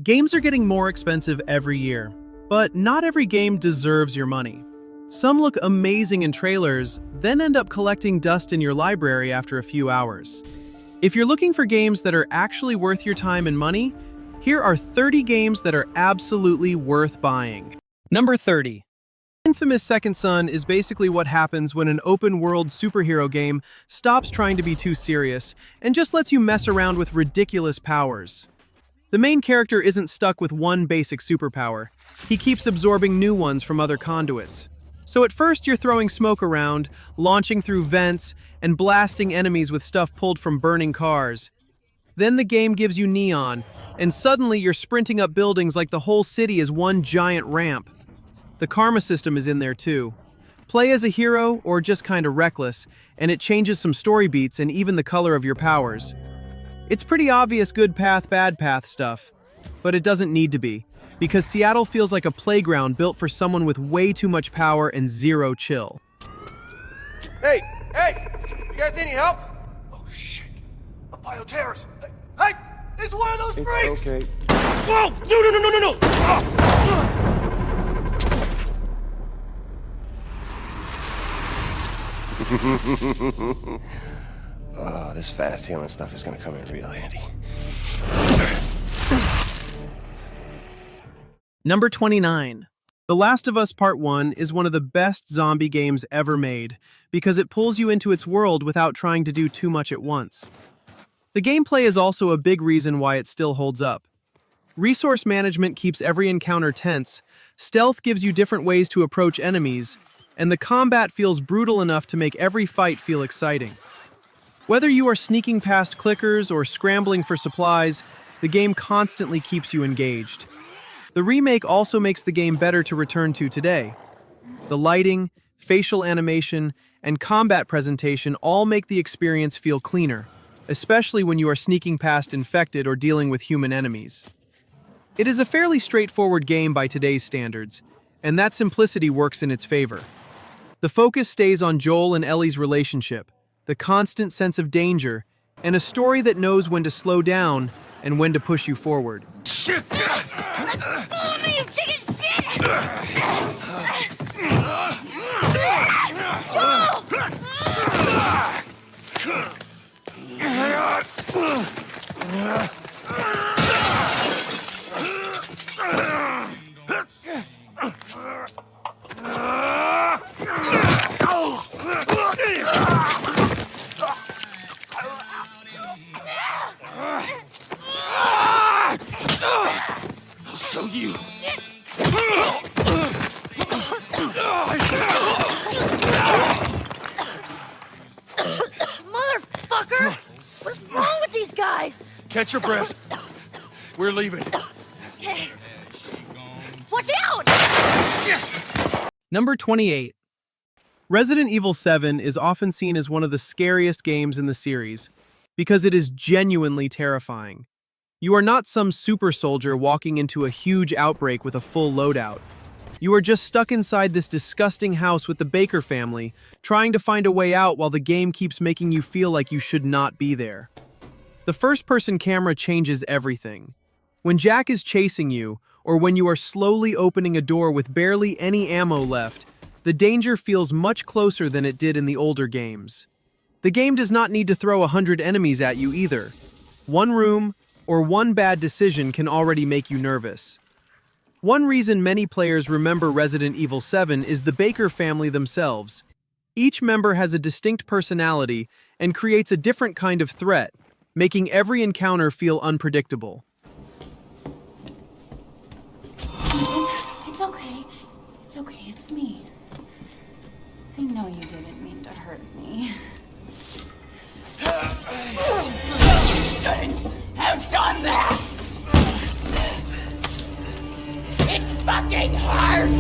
Games are getting more expensive every year, but not every game deserves your money. Some look amazing in trailers, then end up collecting dust in your library after a few hours. If you're looking for games that are actually worth your time and money, here are 30 games that are absolutely worth buying. Number 30. Infamous Second Son is basically what happens when an open-world superhero game stops trying to be too serious and just lets you mess around with ridiculous powers. The main character isn't stuck with one basic superpower. He keeps absorbing new ones from other conduits. So at first you're throwing smoke around, launching through vents, and blasting enemies with stuff pulled from burning cars. Then the game gives you neon, and suddenly you're sprinting up buildings like the whole city is one giant ramp. The karma system is in there too. Play as a hero or just kinda reckless, and it changes some story beats and even the color of your powers. It's pretty obvious good path, bad path stuff, but it doesn't need to be, because Seattle feels like a playground built for someone with way too much power and zero chill. Hey! You guys need any help? Oh shit! A bioterrorist! Hey! It's one of those freaks! Okay. Whoa! No! Oh, this fast healing stuff is gonna come in real handy. Number 29. The Last of Us Part 1 is one of the best zombie games ever made because it pulls you into its world without trying to do too much at once. The gameplay is also a big reason why it still holds up. Resource management keeps every encounter tense, stealth gives you different ways to approach enemies, and the combat feels brutal enough to make every fight feel exciting. Whether you are sneaking past clickers or scrambling for supplies, the game constantly keeps you engaged. The remake also makes the game better to return to today. The lighting, facial animation, and combat presentation all make the experience feel cleaner, especially when you are sneaking past infected or dealing with human enemies. It is a fairly straightforward game by today's standards, and that simplicity works in its favor. The focus stays on Joel and Ellie's relationship, the constant sense of danger, and a story that knows when to slow down and when to push you forward. Shit! Let go of me, you chicken shit! I'll show you. Motherfucker! What's wrong with these guys? Catch your breath. We're leaving. Okay. Watch out! Number 28. Resident Evil 7 is often seen as one of the scariest games in the series because it is genuinely terrifying. You are not some super soldier walking into a huge outbreak with a full loadout. You are just stuck inside this disgusting house with the Baker family, trying to find a way out while the game keeps making you feel like you should not be there. The first-person camera changes everything. When Jack is chasing you, or when you are slowly opening a door with barely any ammo left, the danger feels much closer than it did in the older games. The game does not need to throw 100 enemies at you either. One room, or one bad decision can already make you nervous. One reason many players remember Resident Evil 7 is the Baker family themselves. Each member has a distinct personality and creates a different kind of threat, making every encounter feel unpredictable. It's okay. It's okay. It's me. I know you didn't mean to hurt me. Shouldn't have done that! It fucking hurts!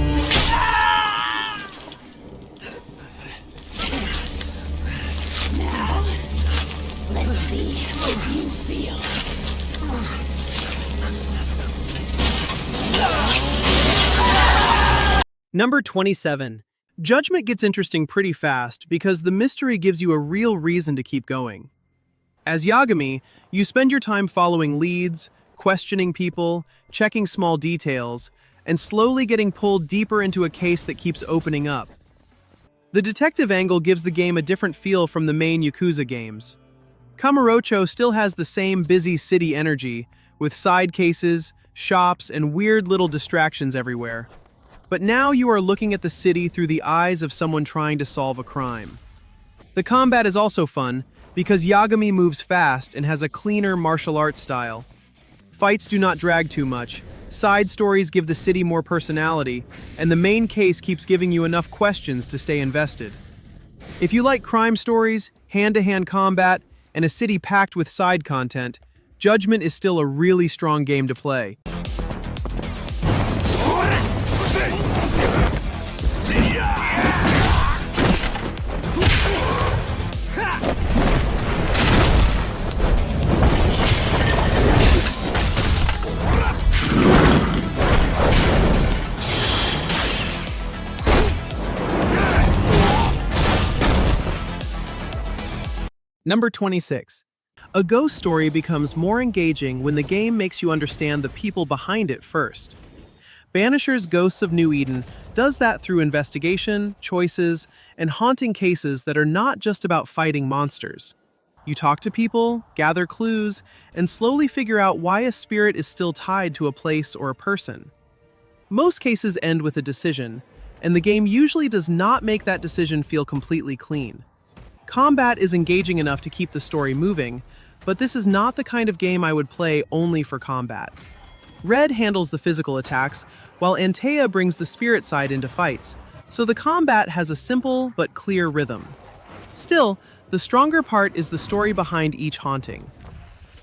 Now, let's see if you feel. Number 27. Judgment gets interesting pretty fast because the mystery gives you a real reason to keep going. As Yagami, you spend your time following leads, questioning people, checking small details, and slowly getting pulled deeper into a case that keeps opening up. The detective angle gives the game a different feel from the main Yakuza games. Kamurocho still has the same busy city energy, with side cases, shops, and weird little distractions everywhere. But now you are looking at the city through the eyes of someone trying to solve a crime. The combat is also fun, because Yagami moves fast and has a cleaner martial arts style. Fights do not drag too much, side stories give the city more personality, and the main case keeps giving you enough questions to stay invested. If you like crime stories, hand-to-hand combat, and a city packed with side content, Judgment is still a really strong game to play. Number 26. A ghost story becomes more engaging when the game makes you understand the people behind it first. Banishers' Ghosts of New Eden does that through investigation, choices, and haunting cases that are not just about fighting monsters. You talk to people, gather clues, and slowly figure out why a spirit is still tied to a place or a person. Most cases end with a decision, and the game usually does not make that decision feel completely clean. Combat is engaging enough to keep the story moving, but this is not the kind of game I would play only for combat. Red handles the physical attacks, while Antea brings the spirit side into fights, so the combat has a simple but clear rhythm. Still, the stronger part is the story behind each haunting.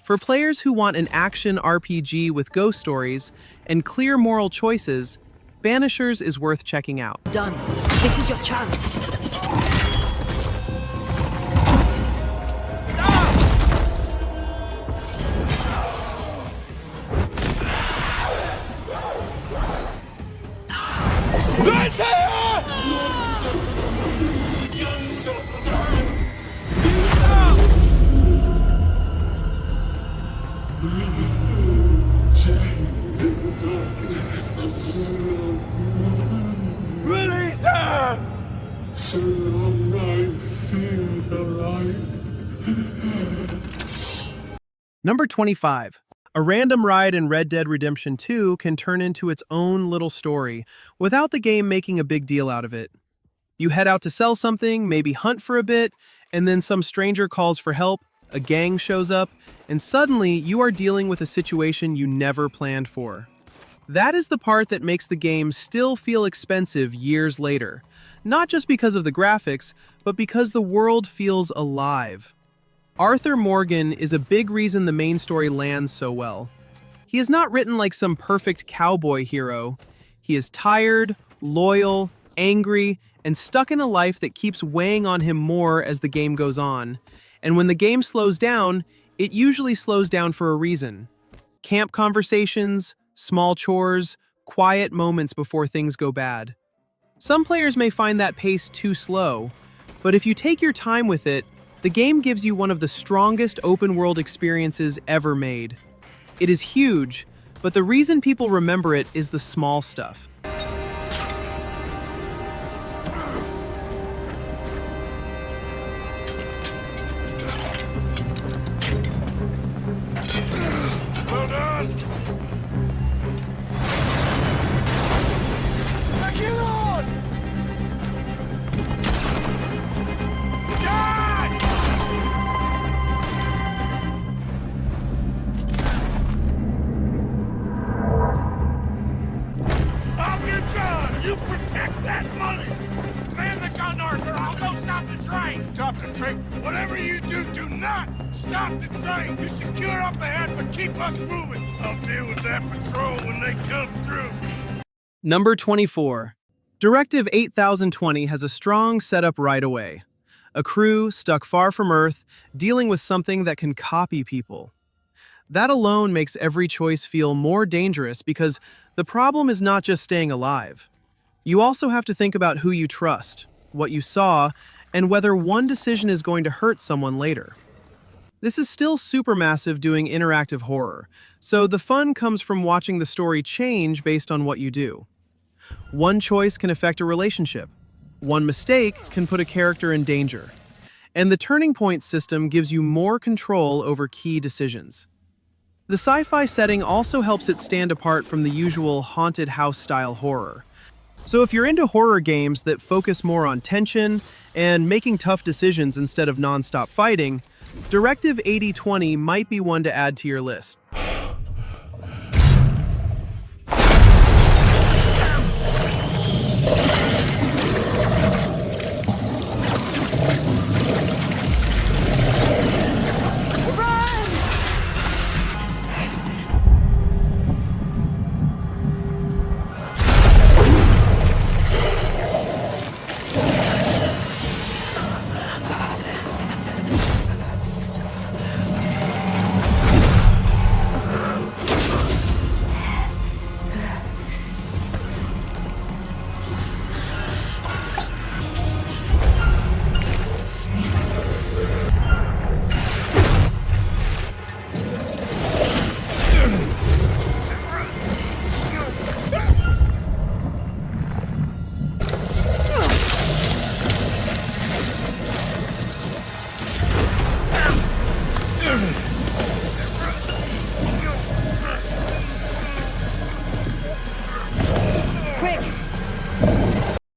For players who want an action RPG with ghost stories and clear moral choices, Banishers is worth checking out. Done. This is your chance. Release her! So long I feel alive. Number 25. A random ride in Red Dead Redemption 2 can turn into its own little story without the game making a big deal out of it. You head out to sell something, maybe hunt for a bit, and then some stranger calls for help, a gang shows up, and suddenly you are dealing with a situation you never planned for. That is the part that makes the game still feel expensive years later, not just because of the graphics, but because the world feels alive. Arthur Morgan is a big reason the main story lands so well. He is not written like some perfect cowboy hero. He is tired, loyal, angry, and stuck in a life that keeps weighing on him more as the game goes on. And when the game slows down, it usually slows down for a reason. Camp conversations, small chores, quiet moments before things go bad. Some players may find that pace too slow, but if you take your time with it, the game gives you one of the strongest open-world experiences ever made. It is huge, but the reason people remember it is the small stuff. Well done! Back you on! Jedi! I'll get John! You protect that money! Man the gun, Arthur! I'll go stop the train! Stop the train? Whatever you do, do not stop the train! You secure up ahead, but keep us moving! I'll deal with that patrol when they come through! Number 24. Directive 8020 has a strong setup right away. A crew stuck far from Earth, dealing with something that can copy people. That alone makes every choice feel more dangerous because the problem is not just staying alive. You also have to think about who you trust, what you saw, and whether one decision is going to hurt someone later. This is still supermassive doing interactive horror, so the fun comes from watching the story change based on what you do. One choice can affect a relationship. One mistake can put a character in danger. And the turning point system gives you more control over key decisions. The sci-fi setting also helps it stand apart from the usual haunted house-style horror. So if you're into horror games that focus more on tension and making tough decisions instead of non-stop fighting, Directive 8020 might be one to add to your list.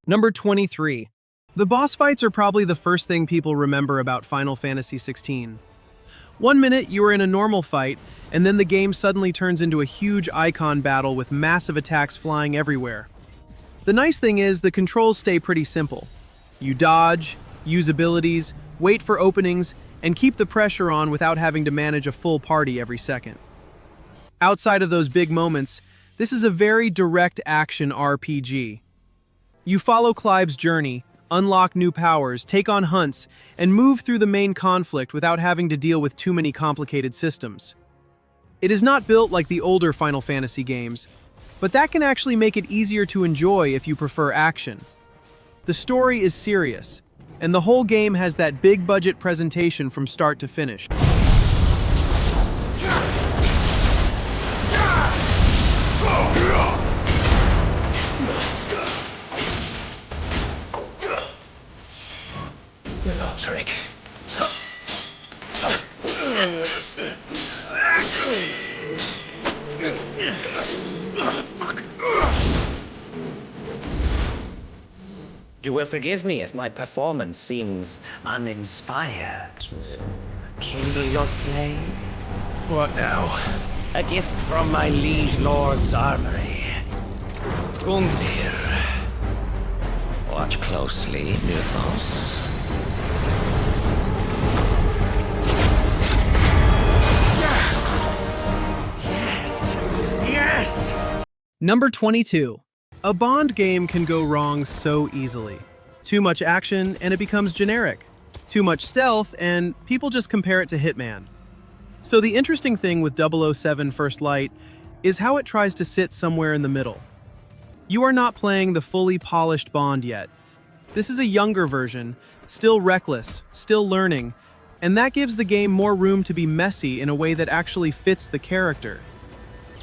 Number 23. The boss fights are probably the first thing people remember about Final Fantasy XVI. One minute you are in a normal fight, and then the game suddenly turns into a huge icon battle with massive attacks flying everywhere. The nice thing is the controls stay pretty simple. You dodge, use abilities, wait for openings, and keep the pressure on without having to manage a full party every second. Outside of those big moments, this is a very direct action RPG. You follow Clive's journey, unlock new powers, take on hunts, and move through the main conflict without having to deal with too many complicated systems. It is not built like the older Final Fantasy games, but that can actually make it easier to enjoy if you prefer action. The story is serious, and the whole game has that big-budget presentation from start to finish. Little trick. You will forgive me if my performance seems uninspired. Kindle your flame. What now? A gift from my liege lord's armory. Gungnir. Watch closely, Mythos. Yes! Number 22. A Bond game can go wrong so easily. Too much action and it becomes generic. Too much stealth and people just compare it to Hitman. So the interesting thing with 007 First Light is how it tries to sit somewhere in the middle. You are not playing the fully polished Bond yet. This is a younger version, still reckless, still learning, and that gives the game more room to be messy in a way that actually fits the character.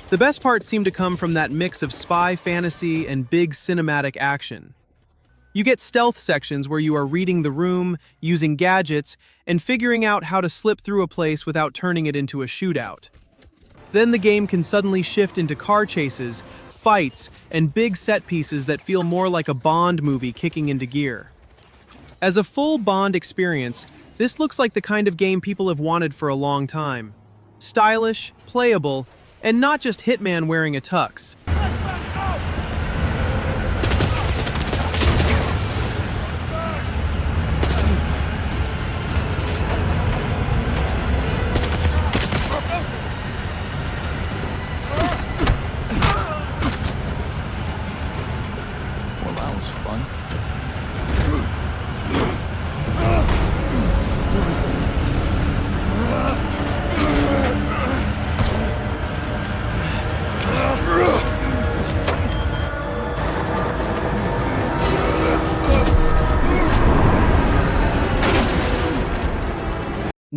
The best parts seem to come from that mix of spy fantasy and big cinematic action. You get stealth sections where you are reading the room, using gadgets, and figuring out how to slip through a place without turning it into a shootout. Then the game can suddenly shift into car chases, fights, and big set pieces that feel more like a Bond movie kicking into gear. As a full Bond experience, this looks like the kind of game people have wanted for a long time. Stylish, playable, and not just Hitman wearing a tux. Well, that was fun.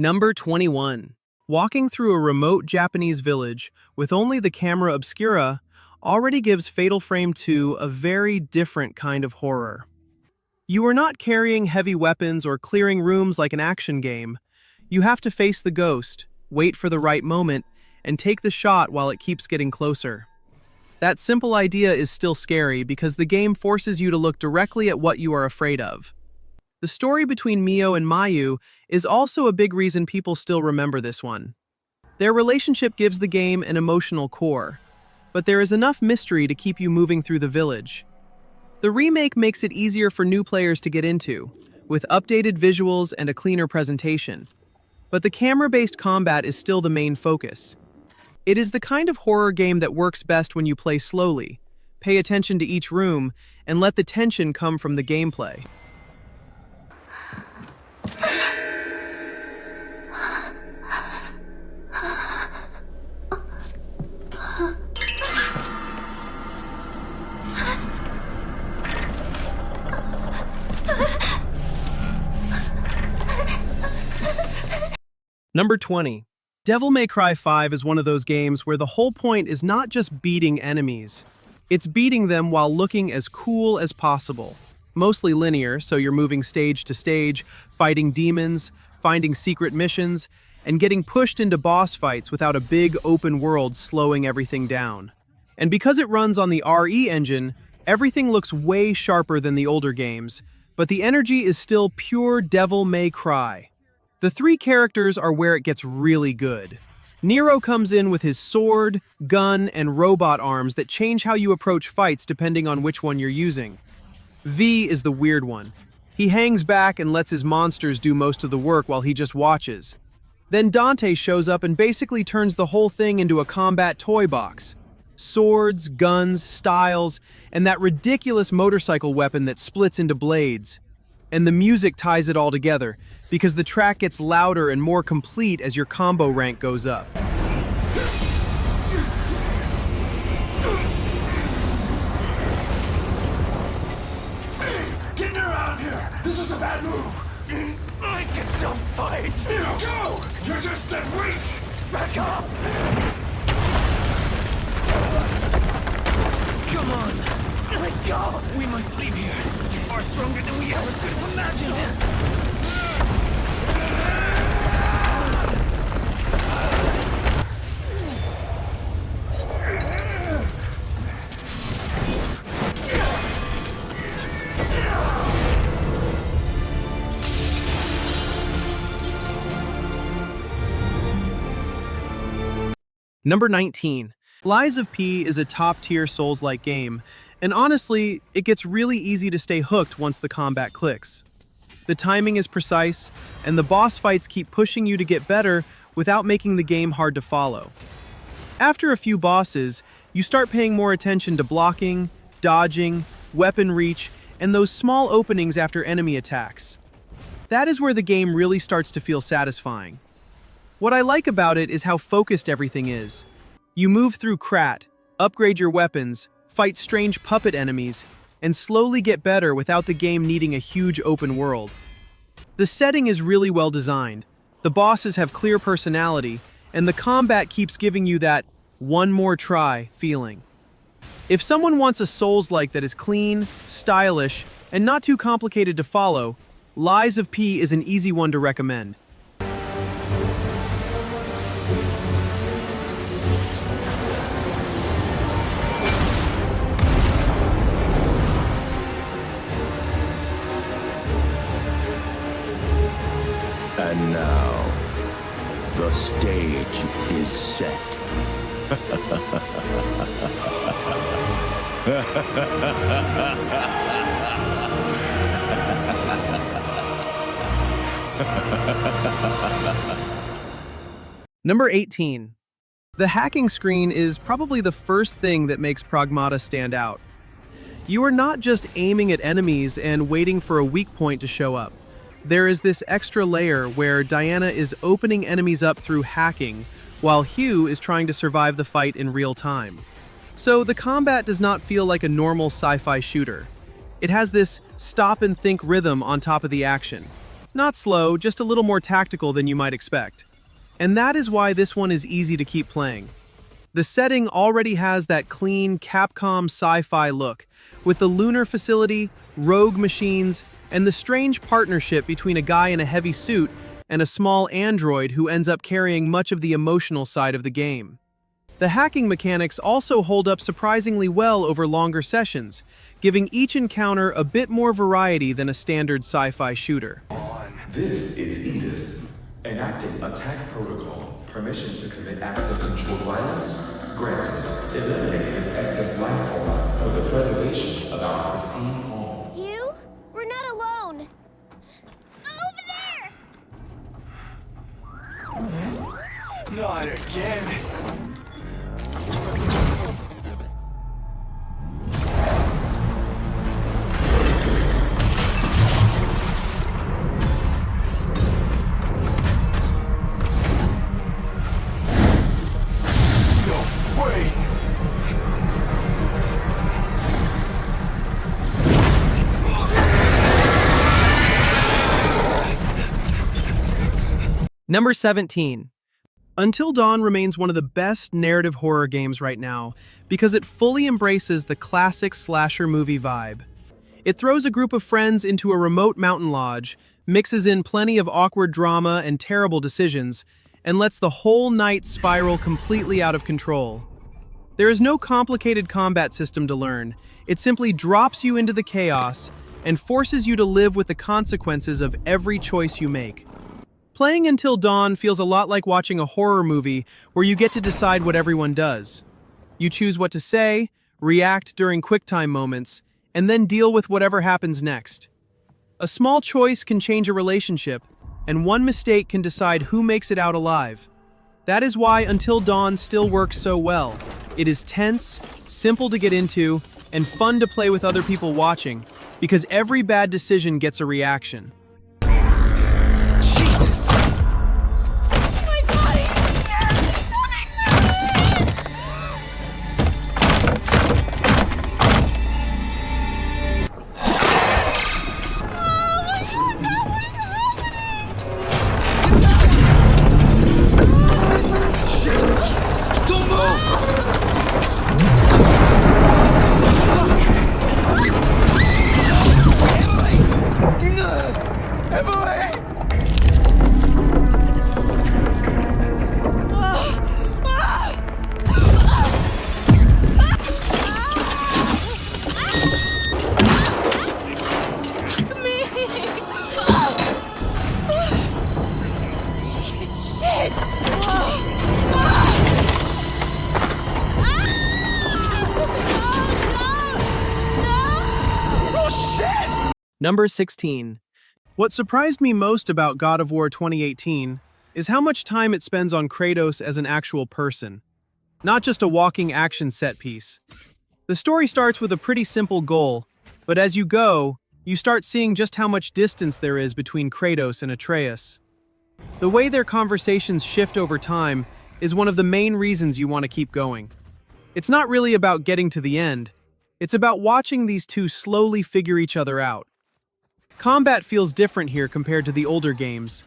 Number 21. Walking through a remote Japanese village with only the camera obscura already gives Fatal Frame 2 a very different kind of horror. You are not carrying heavy weapons or clearing rooms like an action game. You have to face the ghost, wait for the right moment, and take the shot while it keeps getting closer. That simple idea is still scary because the game forces you to look directly at what you are afraid of. The story between Mio and Mayu is also a big reason people still remember this one. Their relationship gives the game an emotional core, but there is enough mystery to keep you moving through the village. The remake makes it easier for new players to get into, with updated visuals and a cleaner presentation. But the camera-based combat is still the main focus. It is the kind of horror game that works best when you play slowly, pay attention to each room, and let the tension come from the gameplay. Number 20. Devil May Cry 5 is one of those games where the whole point is not just beating enemies. It's beating them while looking as cool as possible. Mostly linear, so you're moving stage to stage, fighting demons, finding secret missions, and getting pushed into boss fights without a big open world slowing everything down. And because it runs on the RE engine, everything looks way sharper than the older games, but the energy is still pure Devil May Cry. The three characters are where it gets really good. Nero comes in with his sword, gun, and robot arms that change how you approach fights depending on which one you're using. V is the weird one. He hangs back and lets his monsters do most of the work while he just watches. Then Dante shows up and basically turns the whole thing into a combat toy box. Swords, guns, styles, and that ridiculous motorcycle weapon that splits into blades. And the music ties it all together, because the track gets louder and more complete as your combo rank goes up. Get her out of here! This is a bad move! I can still fight! Go! You're just dead weight! Back up! Come on! Let go! We must leave here. It's far stronger than we ever could have imagined! Number 19. Lies of P is a top-tier Souls-like game, and honestly, it gets really easy to stay hooked once the combat clicks. The timing is precise, and the boss fights keep pushing you to get better without making the game hard to follow. After a few bosses, you start paying more attention to blocking, dodging, weapon reach, and those small openings after enemy attacks. That is where the game really starts to feel satisfying. What I like about it is how focused everything is. You move through Krat, upgrade your weapons, fight strange puppet enemies, and slowly get better without the game needing a huge open world. The setting is really well designed, the bosses have clear personality, and the combat keeps giving you that one more try feeling. If someone wants a Souls-like that is clean, stylish, and not too complicated to follow, Lies of P is an easy one to recommend. And now, the stage is set. Number 18. The hacking screen is probably the first thing that makes Pragmata stand out. You are not just aiming at enemies and waiting for a weak point to show up. There is this extra layer where Diana is opening enemies up through hacking, while Hugh is trying to survive the fight in real time. So the combat does not feel like a normal sci-fi shooter. It has this stop-and-think rhythm on top of the action. Not slow, just a little more tactical than you might expect. And that is why this one is easy to keep playing. The setting already has that clean Capcom sci-fi look, with the lunar facility, rogue machines, and the strange partnership between a guy in a heavy suit and a small android who ends up carrying much of the emotional side of the game. The hacking mechanics also hold up surprisingly well over longer sessions, giving each encounter a bit more variety than a standard sci-fi shooter. This is Edith, enacting attack protocol. Permission to commit acts of controlled violence? Granted. Eliminate this excess life form for the preservation of our pristine home. You? We're not alone. Over there! Not again. Number 17. Until Dawn remains one of the best narrative horror games right now because it fully embraces the classic slasher movie vibe. It throws a group of friends into a remote mountain lodge, mixes in plenty of awkward drama and terrible decisions, and lets the whole night spiral completely out of control. There is no complicated combat system to learn. It simply drops you into the chaos and forces you to live with the consequences of every choice you make. Playing Until Dawn feels a lot like watching a horror movie where you get to decide what everyone does. You choose what to say, react during QuickTime moments, and then deal with whatever happens next. A small choice can change a relationship, and one mistake can decide who makes it out alive. That is why Until Dawn still works so well. It is tense, simple to get into, and fun to play with other people watching, because every bad decision gets a reaction. Number 16. What surprised me most about God of War 2018 is how much time it spends on Kratos as an actual person, not just a walking action set piece. The story starts with a pretty simple goal, but as you go, you start seeing just how much distance there is between Kratos and Atreus. The way their conversations shift over time is one of the main reasons you want to keep going. It's not really about getting to the end, it's about watching these two slowly figure each other out. Combat feels different here compared to the older games.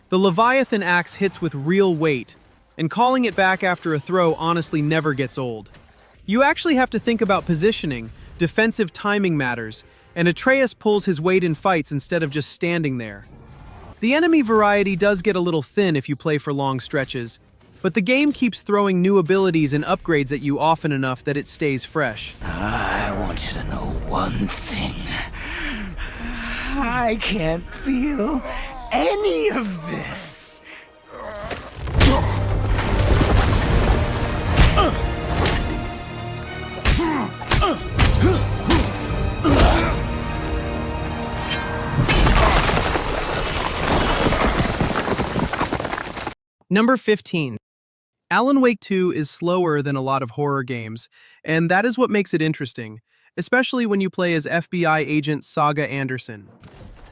The Leviathan axe hits with real weight, and calling it back after a throw honestly never gets old. You actually have to think about positioning, defensive timing matters, and Atreus pulls his weight in fights instead of just standing there. The enemy variety does get a little thin if you play for long stretches, but the game keeps throwing new abilities and upgrades at you often enough that it stays fresh. I want you to know one thing. I can't feel any of this. Number 15. Alan Wake 2 is slower than a lot of horror games, and that is what makes it interesting, especially when you play as FBI agent Saga Anderson.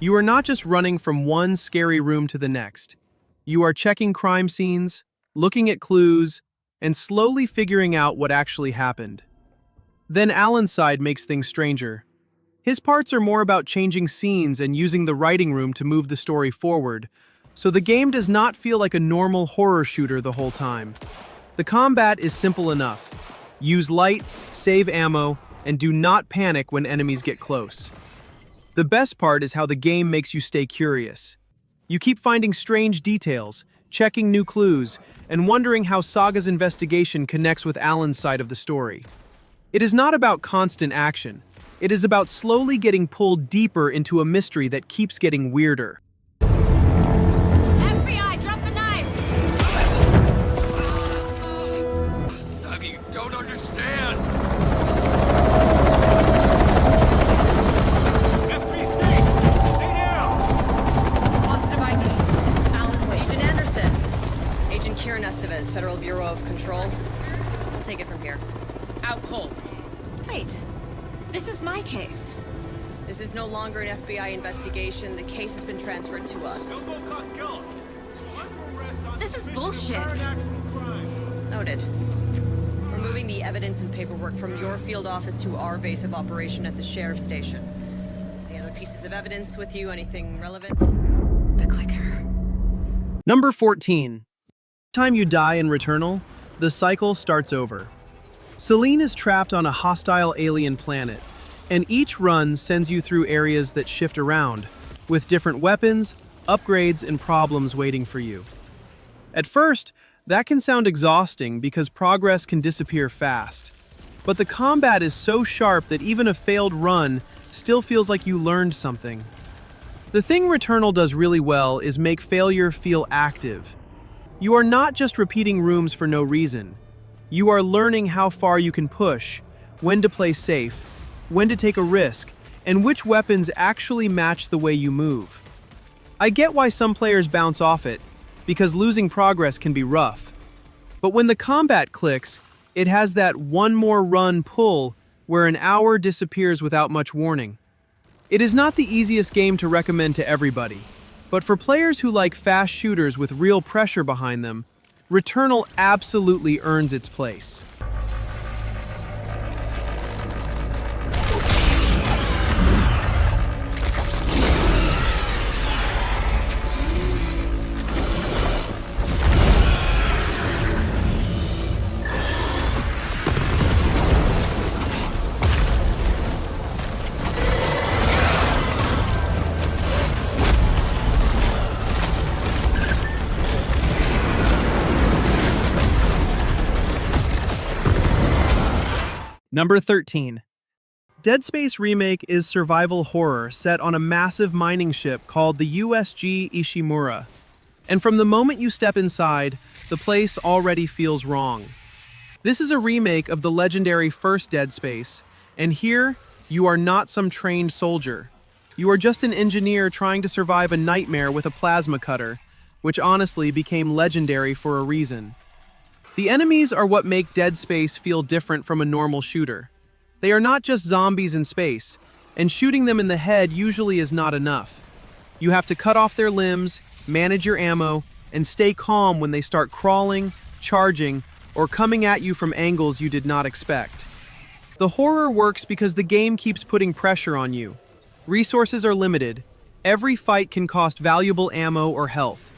You are not just running from one scary room to the next. You are checking crime scenes, looking at clues, and slowly figuring out what actually happened. Then Alan's side makes things stranger. His parts are more about changing scenes and using the writing room to move the story forward, so the game does not feel like a normal horror shooter the whole time. The combat is simple enough. Use light, save ammo, and do not panic when enemies get close. The best part is how the game makes you stay curious. You keep finding strange details, checking new clues, and wondering how Saga's investigation connects with Alan's side of the story. It is not about constant action. It is about slowly getting pulled deeper into a mystery that keeps getting weirder. FBI, drop the knife! Saga, you don't understand! FBC! Stay down! Positive ID. Alan Wade. Agent Anderson. Agent Kieran Estevez, Federal Bureau of Control. I'll take it from here. Out cold. Wait, this is my case. This is no longer an FBI investigation. The case has been transferred to us. This is bullshit. Noted. We're moving the evidence and paperwork from your field office to our base of operation at the sheriff's station. Any other pieces of evidence with you? Anything relevant? The clicker. Number 14. Time you die in Returnal, the cycle starts over. Celine is trapped on a hostile alien planet, and each run sends you through areas that shift around, with different weapons, upgrades, and problems waiting for you. At first, that can sound exhausting because progress can disappear fast. But the combat is so sharp that even a failed run still feels like you learned something. The thing Returnal does really well is make failure feel active. You are not just repeating rooms for no reason. You are learning how far you can push, when to play safe, when to take a risk, and which weapons actually match the way you move. I get why some players bounce off it, because losing progress can be rough. But when the combat clicks, it has that one more run pull where an hour disappears without much warning. It is not the easiest game to recommend to everybody, but for players who like fast shooters with real pressure behind them, Returnal absolutely earns its place. Number 13. Dead Space Remake is survival horror set on a massive mining ship called the USG Ishimura. And from the moment you step inside, the place already feels wrong. This is a remake of the legendary first Dead Space, and here, you are not some trained soldier. You are just an engineer trying to survive a nightmare with a plasma cutter, which honestly became legendary for a reason. The enemies are what make Dead Space feel different from a normal shooter. They are not just zombies in space, and shooting them in the head usually is not enough. You have to cut off their limbs, manage your ammo, and stay calm when they start crawling, charging, or coming at you from angles you did not expect. The horror works because the game keeps putting pressure on you. Resources are limited. Every fight can cost valuable ammo or health.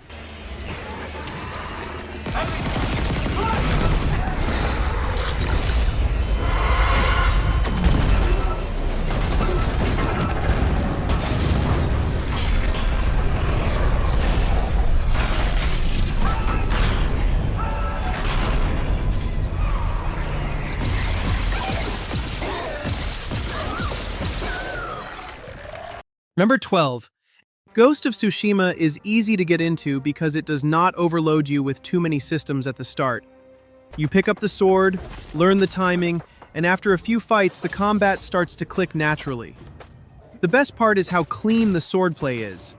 Number 12. Ghost of Tsushima is easy to get into because it does not overload you with too many systems at the start. You pick up the sword, learn the timing, and after a few fights, the combat starts to click naturally. The best part is how clean the swordplay is.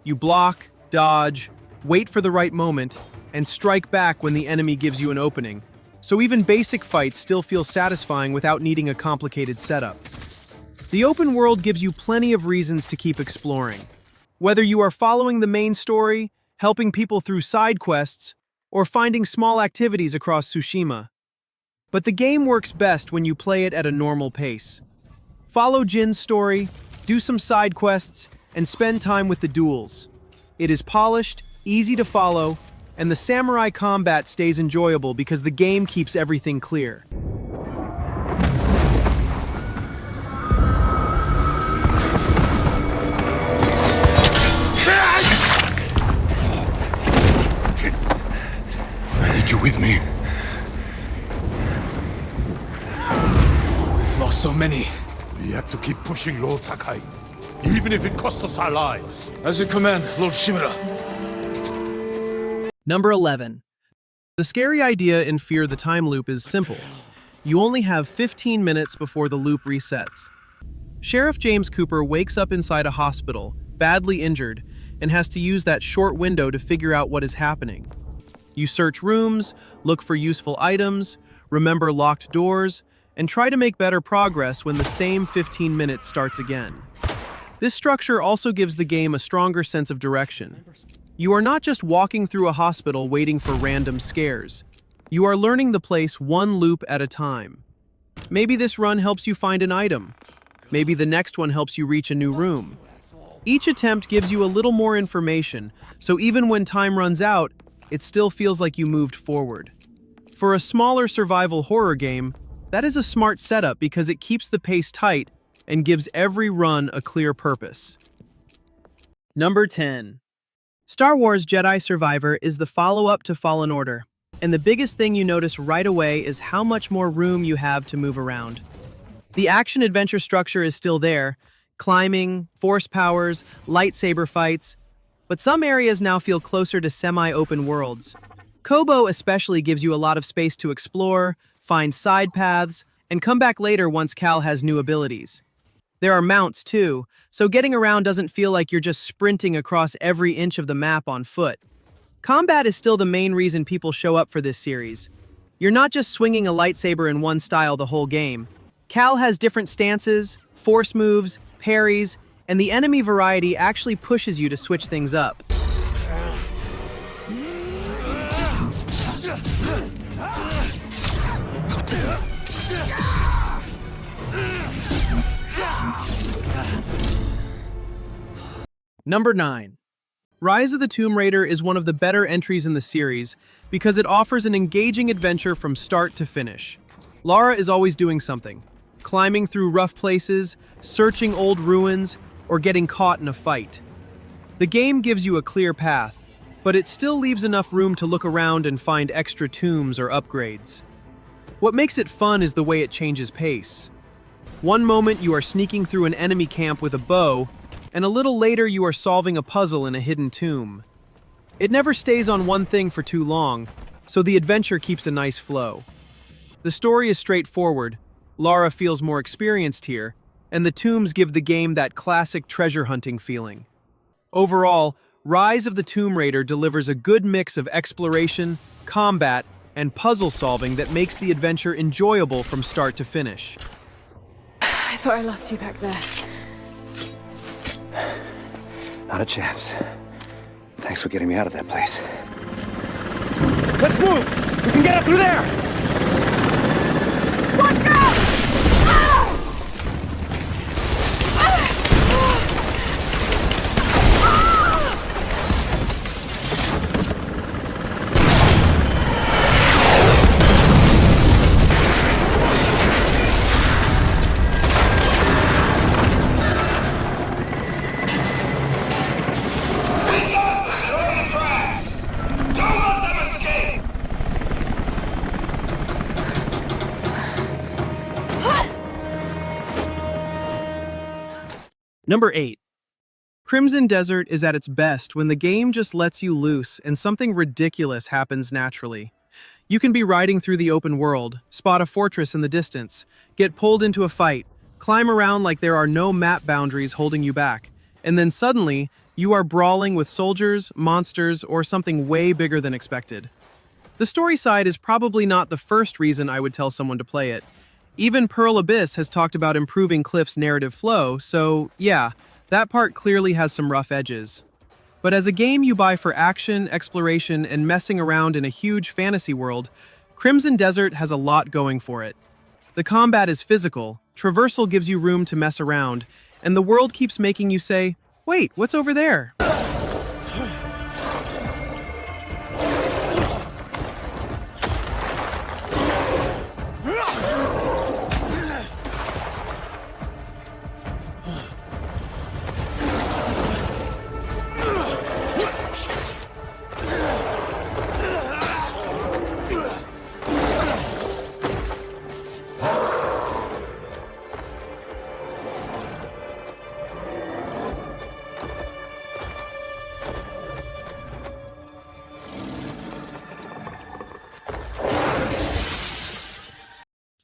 You block, dodge, wait for the right moment, and strike back when the enemy gives you an opening. So even basic fights still feel satisfying without needing a complicated setup. The open world gives you plenty of reasons to keep exploring. Whether you are following the main story, helping people through side quests, or finding small activities across Tsushima. But the game works best when you play it at a normal pace. Follow Jin's story, do some side quests, and spend time with the duels. It is polished, easy to follow, and the samurai combat stays enjoyable because the game keeps everything clear. I need you with me. We've lost so many. We have to keep pushing, Lord Sakai. Even if it costs us our lives. As you command, Lord Shimura. Number 11. The scary idea in Fear the Time Loop is simple. You only have 15 minutes before the loop resets. Sheriff James Cooper wakes up inside a hospital, badly injured, and has to use that short window to figure out what is happening. You search rooms, look for useful items, remember locked doors, and try to make better progress when the same 15 minutes starts again. This structure also gives the game a stronger sense of direction. You are not just walking through a hospital waiting for random scares. You are learning the place one loop at a time. Maybe this run helps you find an item. Maybe the next one helps you reach a new room. Each attempt gives you a little more information, so even when time runs out, it still feels like you moved forward. For a smaller survival horror game, that is a smart setup because it keeps the pace tight and gives every run a clear purpose. Number 10. Star Wars Jedi Survivor is the follow-up to Fallen Order, and the biggest thing you notice right away is how much more room you have to move around. The action-adventure structure is still there, climbing, force powers, lightsaber fights, but some areas now feel closer to semi-open worlds. Kobo especially gives you a lot of space to explore, find side paths, and come back later once Cal has new abilities. There are mounts too, so getting around doesn't feel like you're just sprinting across every inch of the map on foot. Combat is still the main reason people show up for this series. You're not just swinging a lightsaber in one style the whole game. Cal has different stances, force moves, parries, and the enemy variety actually pushes you to switch things up. Number 9. Rise of the Tomb Raider is one of the better entries in the series because it offers an engaging adventure from start to finish. Lara is always doing something, climbing through rough places, searching old ruins, or getting caught in a fight. The game gives you a clear path, but it still leaves enough room to look around and find extra tombs or upgrades. What makes it fun is the way it changes pace. One moment you are sneaking through an enemy camp with a bow, and a little later you are solving a puzzle in a hidden tomb. It never stays on one thing for too long, so the adventure keeps a nice flow. The story is straightforward, Lara feels more experienced here, and the tombs give the game that classic treasure hunting feeling. Overall, Rise of the Tomb Raider delivers a good mix of exploration, combat, and puzzle solving that makes the adventure enjoyable from start to finish. I thought I lost you back there. Not a chance. Thanks for getting me out of that place. Let's move! We can get up through there! Watch out! Ah! Number 8. Crimson Desert is at its best when the game just lets you loose and something ridiculous happens naturally. You can be riding through the open world, spot a fortress in the distance, get pulled into a fight, climb around like there are no map boundaries holding you back, and then suddenly, you are brawling with soldiers, monsters, or something way bigger than expected. The story side is probably not the first reason I would tell someone to play it. Even Pearl Abyss has talked about improving Cliff's narrative flow, so yeah, that part clearly has some rough edges. But as a game you buy for action, exploration, and messing around in a huge fantasy world, Crimson Desert has a lot going for it. The combat is physical, Traversal gives you room to mess around, and the world keeps making you say, "Wait, what's over there?"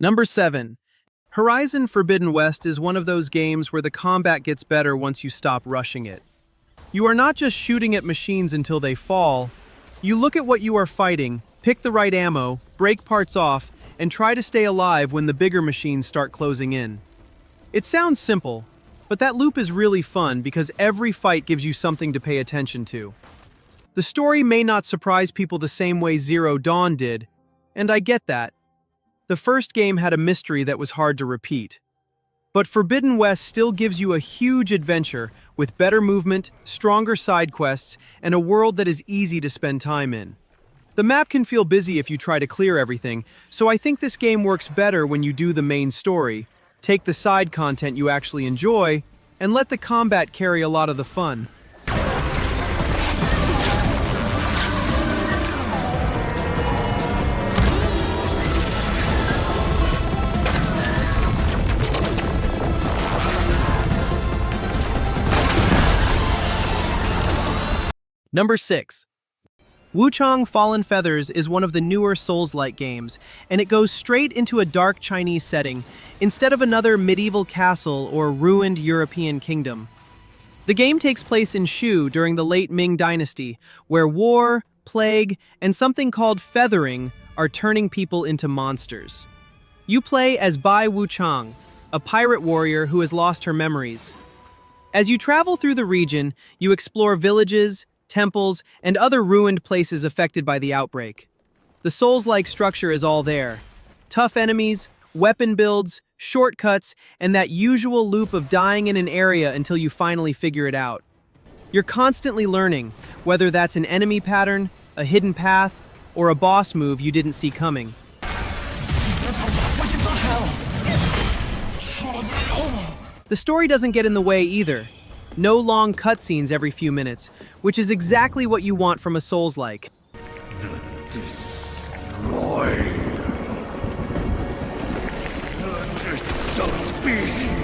Number 7. Horizon Forbidden West is one of those games where the combat gets better once you stop rushing it. You are not just shooting at machines until they fall. You look at what you are fighting, pick the right ammo, break parts off, and try to stay alive when the bigger machines start closing in. It sounds simple, but that loop is really fun because every fight gives you something to pay attention to. The story may not surprise people the same way Zero Dawn did, and I get that. The first game had a mystery that was hard to repeat. But Forbidden West still gives you a huge adventure with better movement, stronger side quests, and a world that is easy to spend time in. The map can feel busy if you try to clear everything, so I think this game works better when you do the main story, take the side content you actually enjoy, and let the combat carry a lot of the fun. Number 6. Wuchang Fallen Feathers is one of the newer Souls-like games, and it goes straight into a dark Chinese setting, instead of another medieval castle or ruined European kingdom. The game takes place in Shu during the late Ming Dynasty, where war, plague, and something called feathering are turning people into monsters. You play as Bai Wuchang, a pirate warrior who has lost her memories. As you travel through the region, you explore villages, temples, and other ruined places affected by the outbreak. The Souls-like structure is all there. Tough enemies, weapon builds, shortcuts, and that usual loop of dying in an area until you finally figure it out. You're constantly learning, whether that's an enemy pattern, a hidden path, or a boss move you didn't see coming. The story doesn't get in the way either. No long cutscenes every few minutes, which is exactly what you want from a Souls-like. Destroy. The disobedient.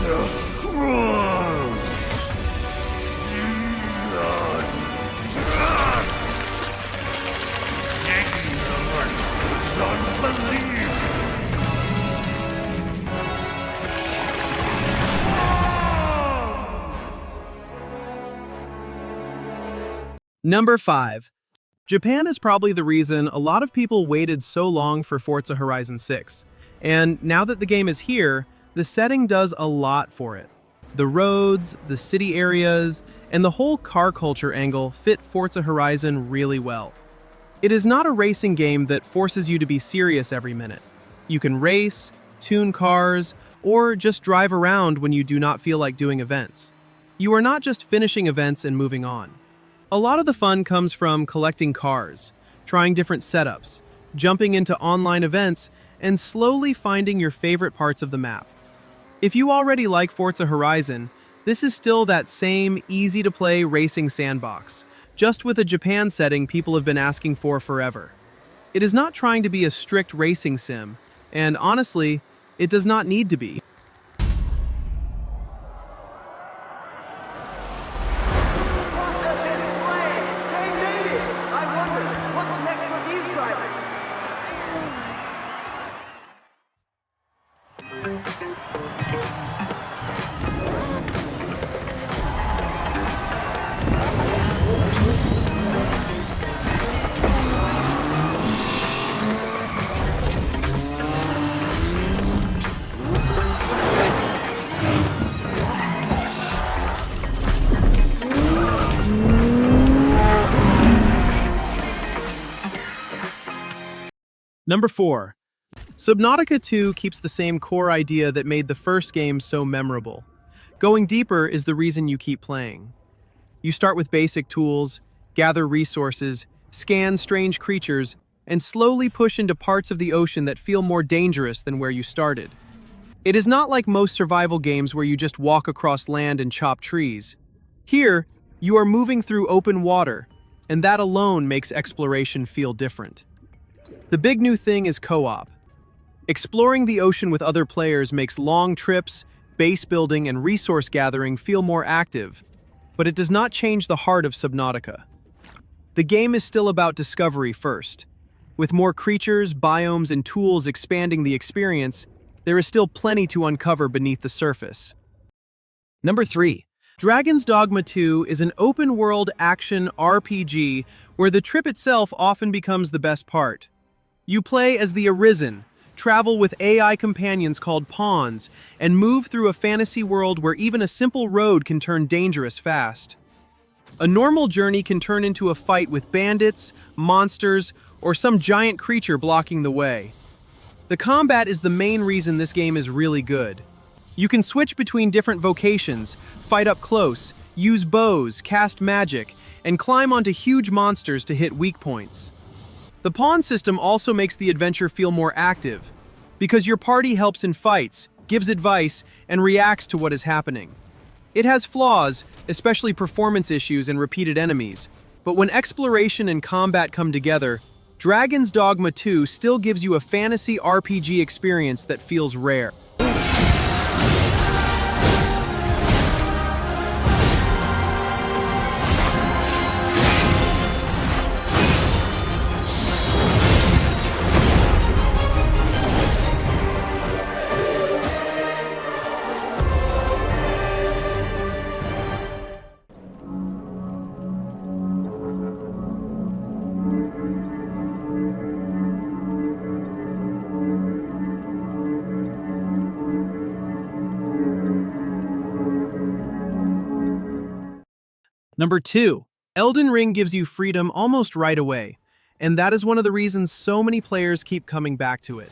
The cruel. The just. Ignorant. Don't believe. Number 5. Japan is probably the reason a lot of people waited so long for Forza Horizon 6. And now that the game is here, the setting does a lot for it. The roads, the city areas, and the whole car culture angle fit Forza Horizon really well. It is not a racing game that forces you to be serious every minute. You can race, tune cars, or just drive around when you do not feel like doing events. You are not just finishing events and moving on. A lot of the fun comes from collecting cars, trying different setups, jumping into online events, and slowly finding your favorite parts of the map. If you already like Forza Horizon, this is still that same easy-to-play racing sandbox, just with a Japan setting people have been asking for forever. It is not trying to be a strict racing sim, and honestly, it does not need to be. Number 4. Subnautica 2 keeps the same core idea that made the first game so memorable. Going deeper is the reason you keep playing. You start with basic tools, gather resources, scan strange creatures, and slowly push into parts of the ocean that feel more dangerous than where you started. It is not like most survival games where you just walk across land and chop trees. Here, you are moving through open water, and that alone makes exploration feel different. The big new thing is co-op. Exploring the ocean with other players makes long trips, base building, and resource gathering feel more active, but it does not change the heart of Subnautica. The game is still about discovery first. With more creatures, biomes, and tools expanding the experience, there is still plenty to uncover beneath the surface. Number 3. Dragon's Dogma 2 is an open-world action RPG where the trip itself often becomes the best part. You play as the Arisen, travel with AI companions called pawns, and move through a fantasy world where even a simple road can turn dangerous fast. A normal journey can turn into a fight with bandits, monsters, or some giant creature blocking the way. The combat is the main reason this game is really good. You can switch between different vocations, fight up close, use bows, cast magic, and climb onto huge monsters to hit weak points. The pawn system also makes the adventure feel more active, because your party helps in fights, gives advice, and reacts to what is happening. It has flaws, especially performance issues and repeated enemies, but when exploration and combat come together, Dragon's Dogma 2 still gives you a fantasy RPG experience that feels rare. Number 2. Elden Ring gives you freedom almost right away, and that is one of the reasons so many players keep coming back to it.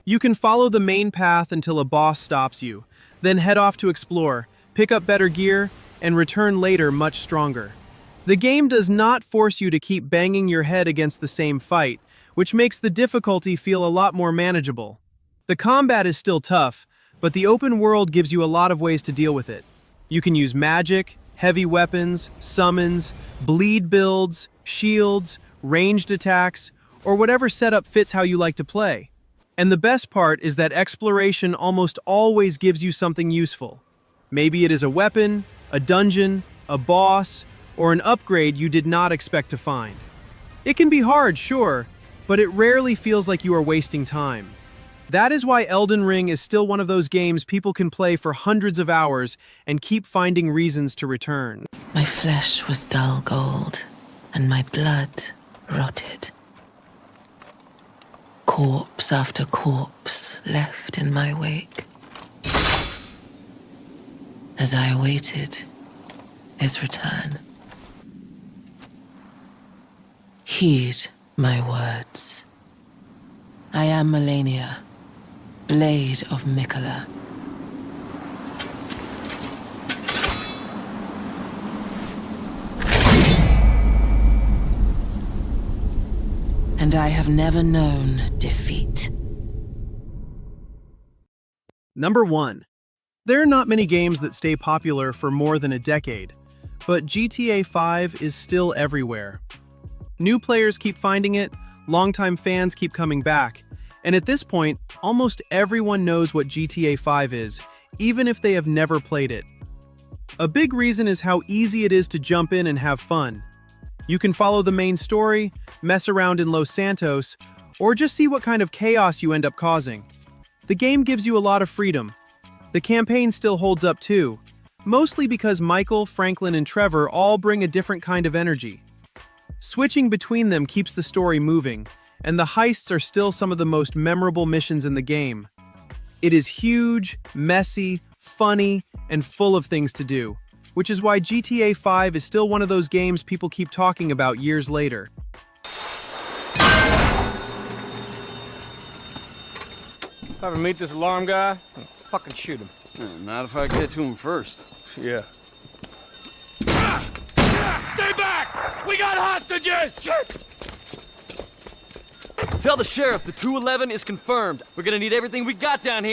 You can follow the main path until a boss stops you, then head off to explore, pick up better gear, and return later much stronger. The game does not force you to keep banging your head against the same fight, which makes the difficulty feel a lot more manageable. The combat is still tough, but the open world gives you a lot of ways to deal with it. You can use magic, heavy weapons, summons, bleed builds, shields, ranged attacks, or whatever setup fits how you like to play. And the best part is that exploration almost always gives you something useful. Maybe it is a weapon, a dungeon, a boss, or an upgrade you did not expect to find. It can be hard, sure, but it rarely feels like you are wasting time. That is why Elden Ring is still one of those games people can play for hundreds of hours and keep finding reasons to return. My flesh was dull gold, and my blood rotted. Corpse after corpse left in my wake. As I awaited his return. Heed my words. I am Melania, Blade of Mikola. And I have never known defeat. Number 1. There are not many games that stay popular for more than a decade, but GTA 5 is still everywhere. New players keep finding it, longtime fans keep coming back, and at this point, almost everyone knows what GTA 5 is, even if they have never played it. A big reason is how easy it is to jump in and have fun. You can follow the main story, mess around in Los Santos, or just see what kind of chaos you end up causing. The game gives you a lot of freedom. The campaign still holds up too, mostly because Michael, Franklin, and Trevor all bring a different kind of energy. Switching between them keeps the story moving, and the heists are still some of the most memorable missions in the game. It is huge, messy, funny, and full of things to do, which is why GTA 5 is still one of those games people keep talking about years later. If I ever meet this alarm guy, I'm gonna fucking shoot him. Not if I get to him first. Yeah. Stay back! We got hostages! Tell the sheriff the 211 is confirmed. We're gonna need everything we got down here.